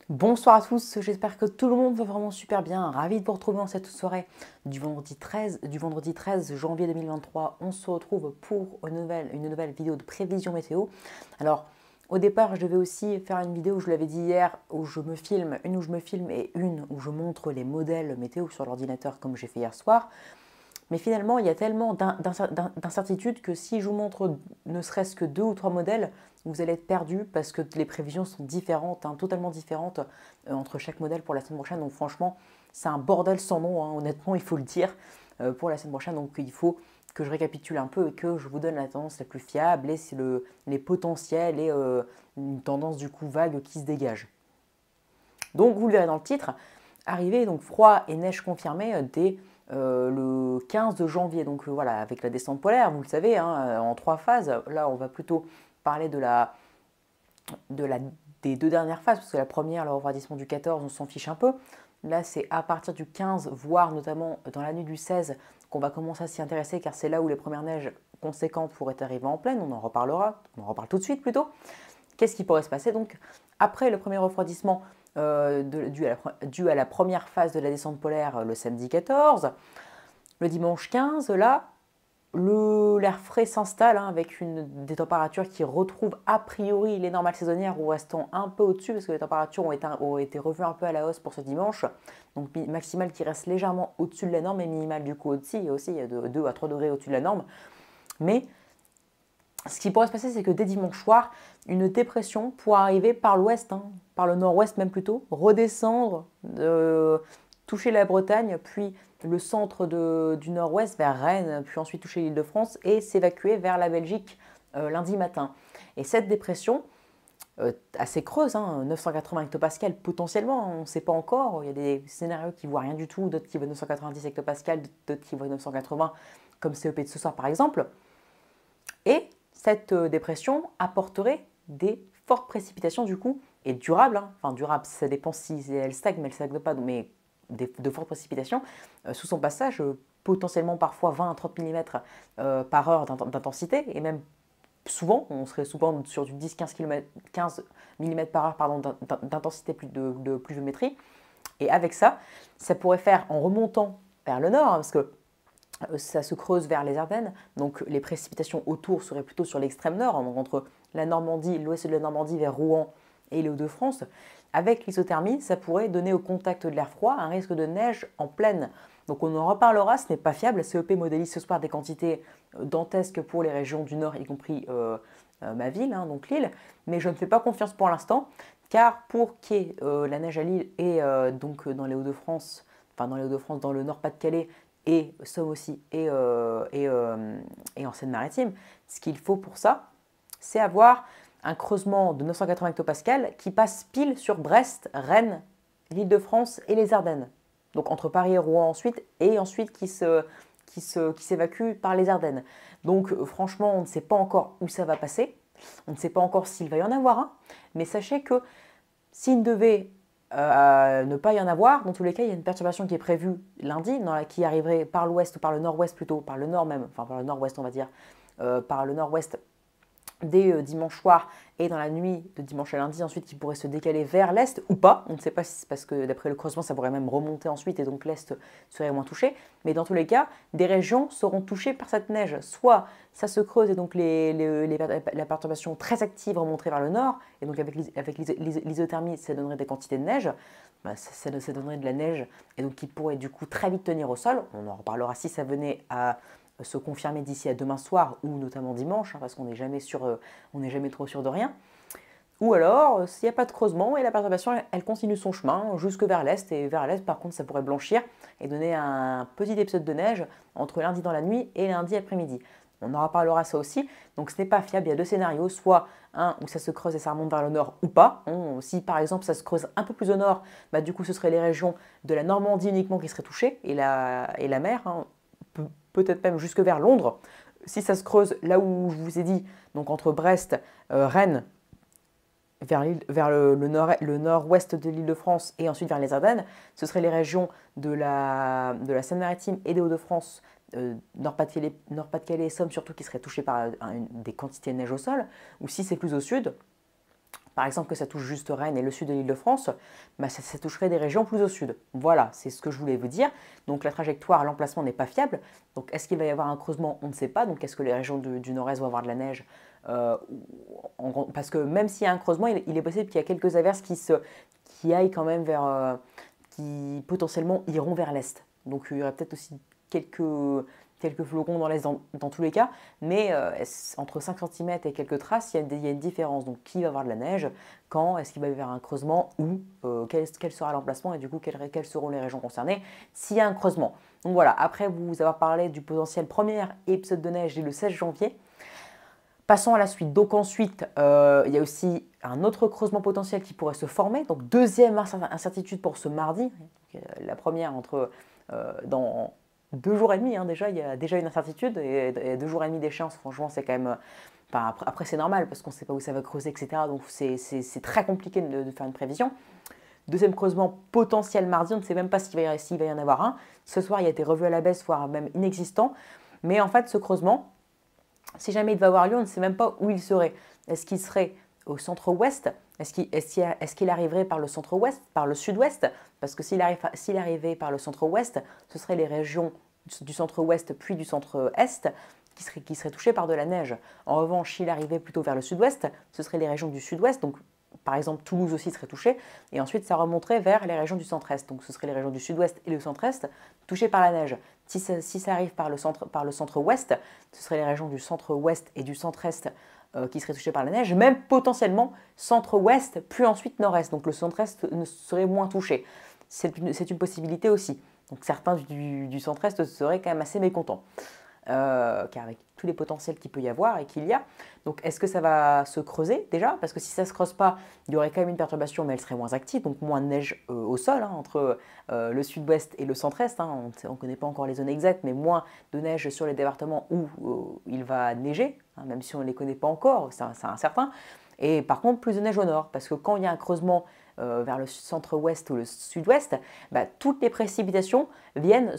Bonsoir à tous, j'espère que tout le monde va vraiment super bien. Ravi de vous retrouver dans cette soirée du vendredi 13 janvier 2023. On se retrouve pour une nouvelle vidéo de prévision météo. Alors, au départ, je devais aussi faire une vidéo, je vous l'avais dit hier, où je me filme, une où je me filme et une où je montre les modèles météo sur l'ordinateur comme j'ai fait hier soir. Mais finalement, il y a tellement d'incertitudes que si je vous montre ne serait-ce que deux ou trois modèles, vous allez être perdu parce que les prévisions sont différentes, hein, totalement différentes entre chaque modèle pour la semaine prochaine. Donc franchement, c'est un bordel sans nom, hein, honnêtement, il faut le dire, pour la semaine prochaine. Donc il faut que je récapitule un peu et que je vous donne la tendance la plus fiable et les potentiels et une tendance du coup vague qui se dégage. Donc vous le verrez dans le titre, arrivé donc froid et neige confirmée dès le 15 de janvier. Donc voilà, avec la descente polaire, vous le savez, hein, en trois phases. Là, on va plutôt parler des deux dernières phases, parce que la première, le refroidissement du 14, on s'en fiche un peu. Là, c'est à partir du 15, voire notamment dans la nuit du 16, qu'on va commencer à s'y intéresser, car c'est là où les premières neiges conséquentes pourraient arriver en pleine. On en reparlera, on en reparle tout de suite plutôt. Qu'est-ce qui pourrait se passer donc après le premier refroidissement dû à la première phase de la descente polaire le samedi 14? Le dimanche 15, là, l'air frais s'installe, hein, avec des températures qui retrouvent a priori les normales saisonnières ou restant un peu au-dessus parce que les températures ont été revues un peu à la hausse pour ce dimanche. Donc maximale qui reste légèrement au-dessus de la norme et minimale du coup au-dessus, et aussi de 2 à 3 degrés au-dessus de la norme. Mais ce qui pourrait se passer, c'est que dès dimanche soir, une dépression pourrait arriver par l'ouest, hein, par le nord-ouest même plutôt, redescendre, toucher la Bretagne, puis le centre du nord-ouest vers Rennes, puis ensuite toucher l'Île-de-France et s'évacuer vers la Belgique lundi matin. Et cette dépression, assez creuse, hein, 980 hectopascales potentiellement, on ne sait pas encore. Il y a des scénarios qui ne voient rien du tout, d'autres qui voient 990 hectopascales, d'autres qui voient 980, comme CEP de ce soir par exemple. Et cette dépression apporterait des fortes précipitations du coup, et durables, hein. Enfin durables, ça dépend si elle stagne, mais elle ne stagne pas, mais de fortes précipitations sous son passage, potentiellement parfois 20 à 30 mm par heure d'intensité, et même souvent, on serait souvent sur du 10-15 15 mm par heure d'intensité de pluviométrie. Et avec ça, ça pourrait faire en remontant vers le nord, hein, parce que ça se creuse vers les Ardennes, donc les précipitations autour seraient plutôt sur l'extrême nord, donc entre la Normandie, l'ouest de la Normandie vers Rouen et les Hauts-de-France. Avec l'isothermie, ça pourrait donner au contact de l'air froid un risque de neige en pleine. Donc on en reparlera, ce n'est pas fiable. CEP modélise ce soir des quantités dantesques pour les régions du nord, y compris ma ville, hein, donc Lille, mais je ne fais pas confiance pour l'instant, car pour qu'il y ait la neige à Lille et donc dans les Hauts-de-France, enfin dans les Hauts-de-France, dans le Nord-Pas-de-Calais, et Somme aussi, et en Seine-Maritime. Ce qu'il faut pour ça, c'est avoir un creusement de 980 hectopascales qui passe pile sur Brest, Rennes, l'Île-de-France et les Ardennes. Donc entre Paris et Rouen ensuite, et ensuite qui s'évacue par les Ardennes. Donc franchement, on ne sait pas encore où ça va passer, on ne sait pas encore s'il va y en avoir un, mais sachez que s'il devait ne pas y en avoir, dans tous les cas, il y a une perturbation qui est prévue lundi, qui arriverait par l'ouest ou par le nord-ouest plutôt, par le nord même, enfin par le nord-ouest on va dire, par le nord-ouest dès dimanche soir et dans la nuit de dimanche à lundi ensuite qui pourrait se décaler vers l'est ou pas. On ne sait pas si c'est parce que d'après le creusement ça pourrait même remonter ensuite et donc l'est serait moins touché. Mais dans tous les cas, des régions seront touchées par cette neige. Soit ça se creuse et donc la perturbation très active remonterait vers le nord et donc avec l'isothermie ça donnerait des quantités de neige. Ça donnerait de la neige et donc qui pourrait du coup très vite tenir au sol. On en reparlera si ça venait à se confirmer d'ici à demain soir ou notamment dimanche, hein, parce qu'on n'est jamais on n'est jamais trop sûr de rien. Ou alors, s'il n'y a pas de creusement et la perturbation, elle continue son chemin jusque vers l'est, et vers l'est, par contre, ça pourrait blanchir et donner un petit épisode de neige entre lundi dans la nuit et lundi après-midi. On en reparlera ça aussi. Donc ce n'est pas fiable, il y a deux scénarios, soit un où ça se creuse et ça remonte vers le nord ou pas. Si par exemple ça se creuse un peu plus au nord, bah, du coup ce seraient les régions de la Normandie uniquement qui seraient touchées et la mer, hein, peut-être même jusque vers Londres. Si ça se creuse là où je vous ai dit, donc entre Brest, Rennes, vers le nord-ouest de l'Île-de-France et ensuite vers les Ardennes, ce seraient les régions de la Seine-Maritime et des Hauts-de-France, Nord-Pas-de-Calais et Somme surtout qui seraient touchées par des quantités de neige au sol. Ou si c'est plus au sud, par exemple que ça touche juste Rennes et le sud de l'Île-de-France, bah, ça toucherait des régions plus au sud. Voilà, c'est ce que je voulais vous dire. Donc la trajectoire, l'emplacement n'est pas fiable. Donc est-ce qu'il va y avoir un creusement? On ne sait pas. Donc est-ce que les régions du nord-est vont avoir de la neige? Parce que même s'il y a un creusement, il est possible qu'il y ait quelques averses qui aillent quand même qui potentiellement iront vers l'est. Donc il y aurait peut-être aussi quelques flocons dans l'est dans tous les cas, mais entre 5 cm et quelques traces, il y a une différence. Donc qui va avoir de la neige? Quand? Est-ce qu'il va y avoir un creusement? Où? Quel sera l'emplacement? Et du coup, quelles seront les régions concernées s'il y a un creusement? Donc voilà, après vous avoir parlé du potentiel premier épisode de neige dès le 16 janvier, passons à la suite. Donc ensuite, il y a aussi un autre creusement potentiel qui pourrait se former. Donc deuxième incertitude pour ce mardi. La première dans 2 jours et demi, hein, déjà, il y a déjà une incertitude. Et 2 jours et demi d'échéance, franchement, c'est quand même... Enfin, après c'est normal parce qu'on ne sait pas où ça va creuser, etc. Donc c'est très compliqué de faire une prévision. Deuxième creusement potentiel mardi, on ne sait même pas s'il va y en avoir un. Ce soir, il a été revu à la baisse, voire même inexistant. Mais en fait, ce creusement... Si jamais il devait avoir lieu, on ne sait même pas où il serait. Est-ce qu'il serait au centre-ouest? Est-ce qu'il arriverait par le centre-ouest, par le sud-ouest? Parce que s'il arrivait par le centre-ouest, ce seraient les régions du centre-ouest puis du centre-est qui seraient touchées par de la neige. En revanche, s'il arrivait plutôt vers le sud-ouest, ce seraient les régions du sud-ouest, donc par exemple Toulouse aussi serait touchée, et ensuite ça remonterait vers les régions du centre-est. Donc ce seraient les régions du sud-ouest et le centre-est touchées par la neige. Si ça arrive par le centre-ouest, ce seraient les régions du centre-ouest et du centre-est qui seraient touchées par la neige, même potentiellement centre-ouest, puis ensuite nord-est. Donc le centre-est serait moins touché. C'est une possibilité aussi. Donc certains du centre-est seraient quand même assez mécontents. Car avec tous les potentiels qu'il peut y avoir et qu'il y a. Donc est-ce que ça va se creuser déjà? Parce que si ça ne se creuse pas, il y aurait quand même une perturbation, mais elle serait moins active, donc moins de neige au sol, hein, entre le sud-ouest et le centre-est. Hein. On ne connaît pas encore les zones exactes, mais moins de neige sur les départements où il va neiger, hein, même si on ne les connaît pas encore, c'est incertain. Et par contre, plus de neige au nord, parce que quand il y a un creusement vers le centre-ouest ou le sud-ouest, bah, toutes les précipitations viennent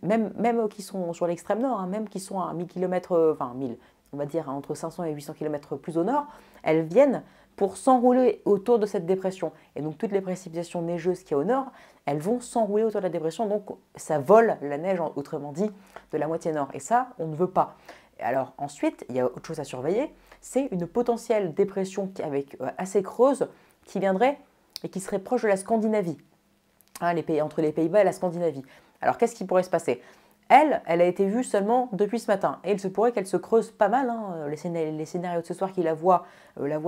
même qui sont sur l'extrême nord, hein, même qui sont à 1000 km, enfin 1000, on va dire entre 500 et 800 km plus au nord, elles viennent pour s'enrouler autour de cette dépression. Et donc toutes les précipitations neigeuses qu'il y a au nord, elles vont s'enrouler autour de la dépression, donc ça vole la neige, autrement dit, de la moitié nord. Et ça, on ne veut pas. Alors ensuite, il y a autre chose à surveiller, c'est une potentielle dépression assez creuse qui viendrait et qui serait proche de la Scandinavie, hein, entre les Pays-Bas et la Scandinavie. Alors qu'est-ce qui pourrait se passer? Elle a été vue seulement depuis ce matin. Et il se pourrait qu'elle se creuse pas mal. Hein. Les scénarios de ce soir qui la voient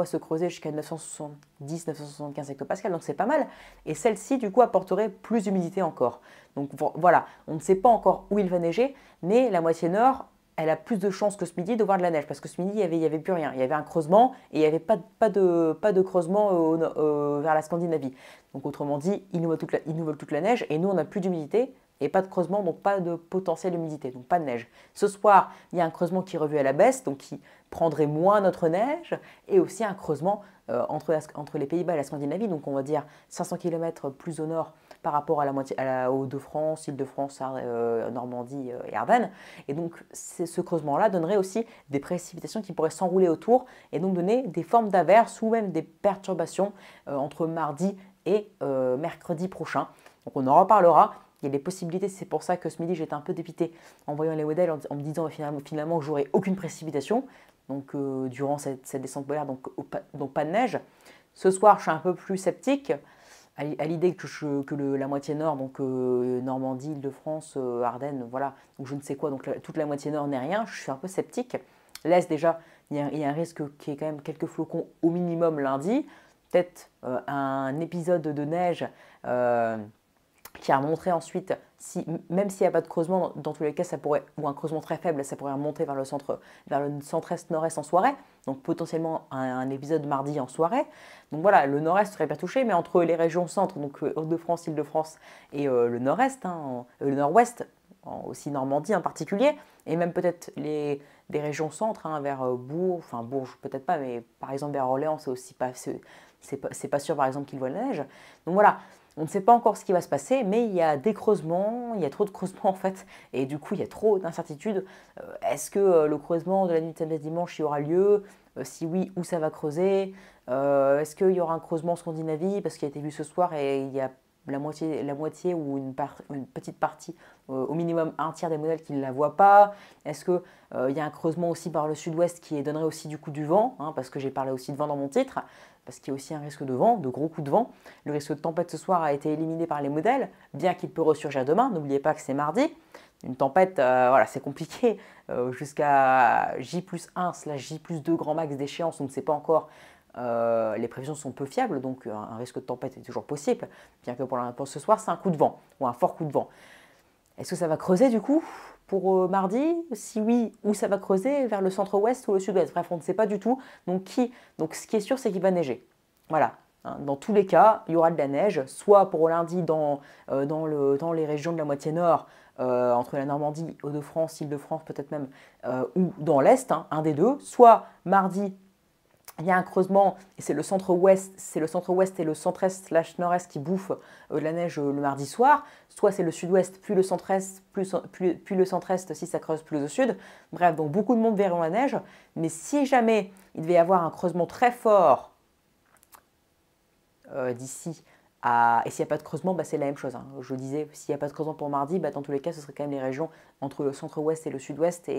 se creuser jusqu'à 970-975 hectopascales, donc c'est pas mal. Et celle-ci, du coup, apporterait plus d'humidité encore. Donc voilà, on ne sait pas encore où il va neiger, mais la moitié nord, elle a plus de chances que ce midi de voir de la neige, parce que ce midi, il n'y avait plus rien. Il y avait un creusement et il n'y avait pas de creusement vers la Scandinavie. Donc autrement dit, ils nous veulent toute la neige et nous, on n'a plus d'humidité et pas de creusement, donc pas de potentiel d'humidité, donc pas de neige. Ce soir, il y a un creusement qui est revu à la baisse, donc qui prendrait moins notre neige, et aussi un creusement entre les Pays-Bas et la Scandinavie, donc on va dire 500 km plus au nord par rapport aux Hauts-de-France, Île-de-France, Normandie et Ardennes. Et donc ce creusement-là donnerait aussi des précipitations qui pourraient s'enrouler autour et donc donner des formes d'averses ou même des perturbations entre mardi et mercredi prochain. Donc on en reparlera. Il y a des possibilités, c'est pour ça que ce midi j'étais un peu dépité en voyant les modèles, en me disant finalement que j'aurais aucune précipitation donc, durant cette descente polaire, donc pas de neige. Ce soir, je suis un peu plus sceptique à l'idée que la moitié nord, donc Normandie, Île-de-France, Ardennes, voilà, ou je ne sais quoi, donc toute la moitié nord n'est rien, je suis un peu sceptique. L'Est, déjà, il y a un risque qu'il y ait quand même quelques flocons au minimum lundi, peut-être un épisode de neige qui a remonté ensuite, même s'il n'y a pas de creusement, dans tous les cas, ça pourrait, ou un creusement très faible, ça pourrait remonter vers le centre-est, nord-est en soirée, donc potentiellement un épisode mardi en soirée. Donc voilà, le nord-est serait bien touché, mais entre les régions centre, donc Hauts-de-France, Île-de-France, et le nord-est, hein, le nord-ouest, aussi Normandie en particulier, et même peut-être des régions centre, hein, vers Bourges, enfin Bourges peut-être pas, mais par exemple vers Orléans, c'est aussi pas sûr par exemple qu'il voit la neige. Donc voilà, on ne sait pas encore ce qui va se passer, mais il y a des creusements, il y a trop de creusements en fait, et du coup il y a trop d'incertitudes. Est-ce que le creusement de la nuit de samedi à dimanche y aura lieu? Si oui, où ça va creuser? Est-ce qu'il y aura un creusement en Scandinavie? Parce qu'il a été vu ce soir et il y a la moitié ou une petite partie, au minimum un tiers des modèles qui ne la voient pas. Est-ce qu'il y a un creusement aussi par le sud-ouest qui donnerait aussi du coup du vent, hein, parce que j'ai parlé aussi de vent dans mon titre, parce qu'il y a aussi un risque de vent, de gros coups de vent. Le risque de tempête ce soir a été éliminé par les modèles, bien qu'il peut ressurgir demain. N'oubliez pas que c'est mardi. Une tempête, voilà, c'est compliqué. Jusqu'à J+1/J+2 grand max d'échéance, on ne sait pas encore. Les prévisions sont peu fiables, donc un risque de tempête est toujours possible, bien que pour ce soir, c'est un coup de vent, ou un fort coup de vent. Est-ce que ça va creuser du coup pour mardi? Si oui, où ça va creuser? Vers le centre-ouest ou le sud-ouest? Bref, on ne sait pas du tout. Donc ce qui est sûr, c'est qu'il va neiger. Voilà. Dans tous les cas, il y aura de la neige, soit pour lundi dans les régions de la moitié nord, entre la Normandie, Hauts-de-France, Île-de-France peut-être même, ou dans l'Est, un des deux, soit mardi, il y a un creusement et c'est le centre-ouest et le centre-est/nord-est qui bouffent de la neige le mardi soir, soit c'est le sud-ouest puis le centre-est, puis le centre-est si ça creuse plus au sud. Bref, donc beaucoup de monde verront la neige, mais si jamais il devait y avoir un creusement très fort d'ici et s'il n'y a pas de creusement, c'est la même chose. Je disais, s'il n'y a pas de creusement pour mardi, dans tous les cas, ce serait quand même les régions entre le centre-ouest et le sud-ouest,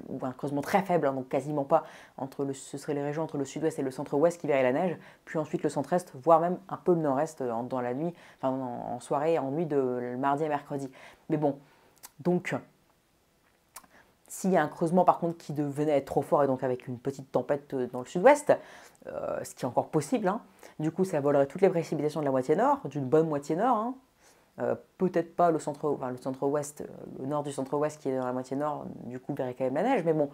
ou un creusement très faible, donc quasiment pas. Ce seraient les régions entre le sud-ouest et le centre-ouest qui verraient la neige, puis ensuite le centre-est, voire même un peu le nord-est dans la nuit, en soirée, en nuit de mardi à mercredi. Mais bon, donc, s'il y a un creusement par contre qui devenait être trop fort et donc avec une petite tempête dans le sud-ouest, ce qui est encore possible, du coup ça volerait toutes les précipitations de la moitié nord, d'une bonne moitié nord. Peut-être pas le centre-ouest, le nord du centre-ouest qui est dans la moitié nord, du coup verrait quand même la neige, mais bon,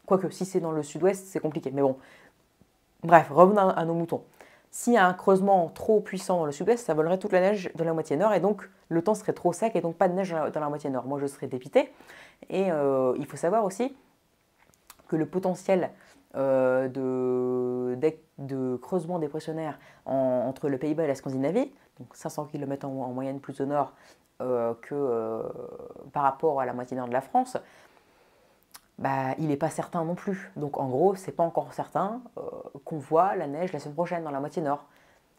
quoique si c'est dans le sud-ouest c'est compliqué, mais bon. Bref, revenons à nos moutons. S'il y a un creusement trop puissant dans le sud-ouest, ça volerait toute la neige de la moitié nord et donc le temps serait trop sec et donc pas de neige dans la moitié nord. Moi je serais dépité. Et il faut savoir aussi que le potentiel de creusement dépressionnaire entre le Pays-Bas et la Scandinavie, donc 500 km en moyenne plus au nord que par rapport à la moitié nord de la France, il n'est pas certain non plus. Donc en gros, c'est pas encore certain qu'on voit la neige la semaine prochaine dans la moitié nord.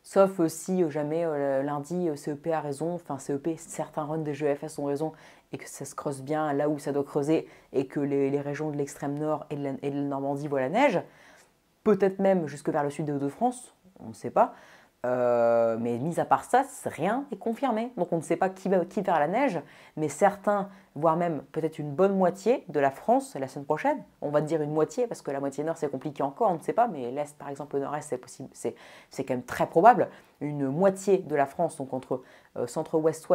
Sauf si jamais lundi CEP a raison, enfin CEP, certains runs des GEFS ont raison et que ça se creuse bien là où ça doit creuser et que les régions de l'extrême nord et de la Normandie voient la neige, peut-être même jusque vers le sud des Hauts-de-France, on ne sait pas. Mais mis à part ça, rien n'est confirmé. Donc on ne sait pas qui verra la neige, mais certains, voire même peut-être une bonne moitié de la France la semaine prochaine. On va dire une moitié, parce que la moitié nord c'est compliqué encore, on ne sait pas, mais l'Est par exemple, le nord-est c'est possible, c'est quand même très probable. Une moitié de la France, donc entre centre-ouest,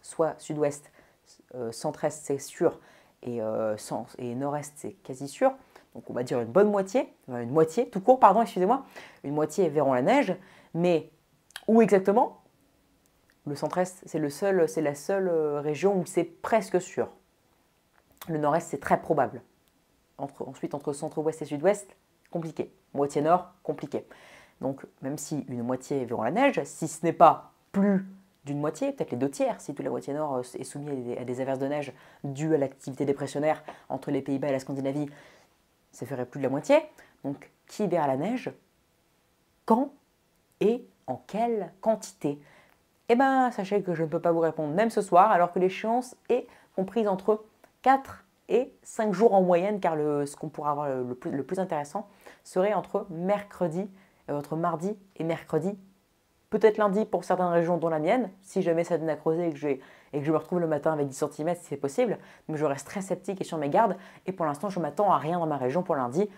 soit sud-ouest, centre-est c'est sûr, et nord-est c'est quasi sûr. Donc on va dire une bonne moitié, une moitié, tout court, pardon, excusez-moi, une moitié verront la neige, mais où exactement? Le centre-est, c'est la seule région où c'est presque sûr. Le nord-est, c'est très probable. Ensuite, entre centre-ouest et sud-ouest, compliqué. Moitié nord, compliqué. Donc, même si une moitié verront la neige, si ce n'est pas plus d'une moitié, peut-être les deux tiers, si toute la moitié nord est soumise à des averses de neige dues à l'activité dépressionnaire entre les Pays-Bas et la Scandinavie, ça ferait plus de la moitié. Donc, qui verra la neige? Quand et en quelle quantité? Eh bien, sachez que je ne peux pas vous répondre même ce soir, alors que l'échéance est comprise entre 4 et 5 jours en moyenne, car ce qu'on pourra avoir le plus intéressant serait entre mardi et mercredi, peut-être lundi pour certaines régions dont la mienne, si jamais ça venait à creuser et que je me retrouve le matin avec 10 cm, si c'est possible, mais je reste très sceptique et sur mes gardes, et pour l'instant je m'attends à rien dans ma région pour lundi,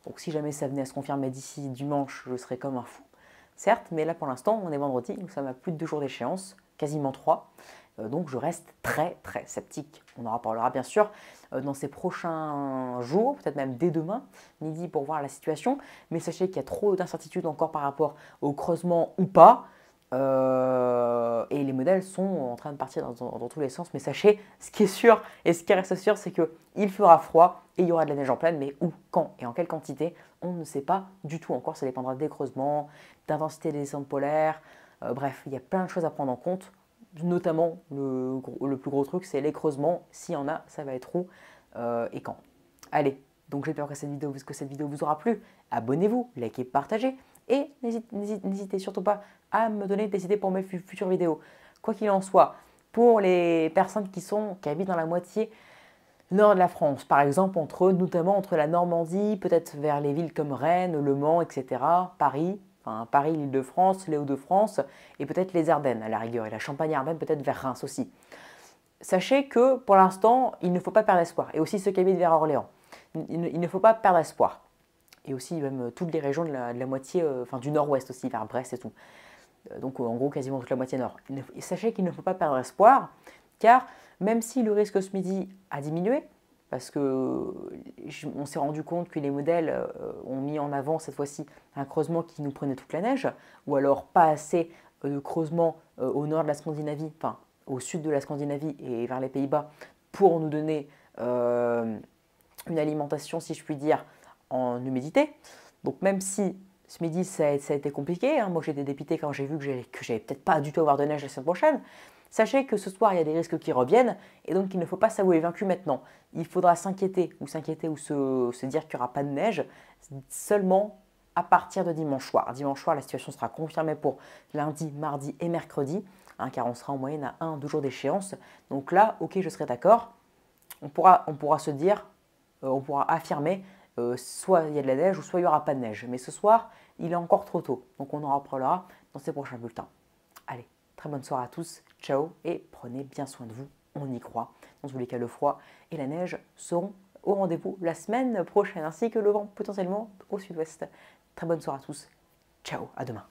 donc si jamais ça venait à se confirmer d'ici dimanche, je serais comme un fou. Certes, mais là pour l'instant, on est vendredi, nous sommes à plus de 2 jours d'échéance, quasiment 3. Donc je reste très très sceptique. On en reparlera bien sûr dans ces prochains jours, peut-être même dès demain midi pour voir la situation. Mais sachez qu'il y a trop d'incertitudes encore par rapport au creusement ou pas. Et les modèles sont en train de partir dans tous les sens. Mais sachez, ce qui est sûr et ce qui reste sûr, c'est qu'il fera froid et il y aura de la neige en pleine. Mais où, quand et en quelle quantité, on ne sait pas du tout encore. Ça dépendra des creusements, d'intensité des descentes polaires. Bref, il y a plein de choses à prendre en compte. Notamment, le plus gros truc, c'est les creusements. S'il y en a, ça va être où et quand. Allez, Donc j'espère que cette vidéo vous aura plu. Abonnez-vous, likez, partagez. Et n'hésitez surtout pas à me donner des idées pour mes futures vidéos. Quoi qu'il en soit, pour les personnes qui habitent dans la moitié nord de la France, par exemple, notamment entre la Normandie, peut-être vers les villes comme Rennes, Le Mans, etc., Paris, Paris, l'Île-de-France, les Hauts-de-France, et peut-être les Ardennes à la rigueur, et la Champagne-Ardenne peut-être vers Reims aussi. Sachez que pour l'instant, il ne faut pas perdre espoir, et aussi ceux qui habitent vers Orléans. Il ne faut pas perdre espoir. Et aussi même toutes les régions de la moitié, du nord-ouest aussi, vers Brest et tout. Donc en gros quasiment toute la moitié nord. Sachez qu'il ne faut pas perdre espoir, car même si le risque ce midi a diminué, parce qu'on s'est rendu compte que les modèles ont mis en avant cette fois-ci un creusement qui nous prenait toute la neige, ou alors pas assez de creusement au nord de la Scandinavie, enfin au sud de la Scandinavie et vers les Pays-Bas, pour nous donner une alimentation, si je puis dire, en humidité. Donc même si ce midi ça a été compliqué, moi j'étais dépité quand j'ai vu que j'allais peut-être pas du tout avoir de neige la semaine prochaine, sachez que ce soir il y a des risques qui reviennent et donc il ne faut pas s'avouer vaincu maintenant. Il faudra s'inquiéter ou se dire qu'il n'y aura pas de neige seulement à partir de dimanche soir. Dimanche soir la situation sera confirmée pour lundi, mardi et mercredi, car on sera en moyenne à 1-2 jours d'échéance. Donc là, ok, je serai d'accord, on pourra se dire, on pourra affirmer soit il y a de la neige ou soit il n'y aura pas de neige. Mais ce soir, il est encore trop tôt. Donc on en reparlera dans ces prochains bulletins. Allez, très bonne soirée à tous. Ciao et prenez bien soin de vous. On y croit. Dans tous les cas, le froid et la neige seront au rendez-vous la semaine prochaine, ainsi que le vent potentiellement au sud-ouest. Très bonne soirée à tous. Ciao, à demain.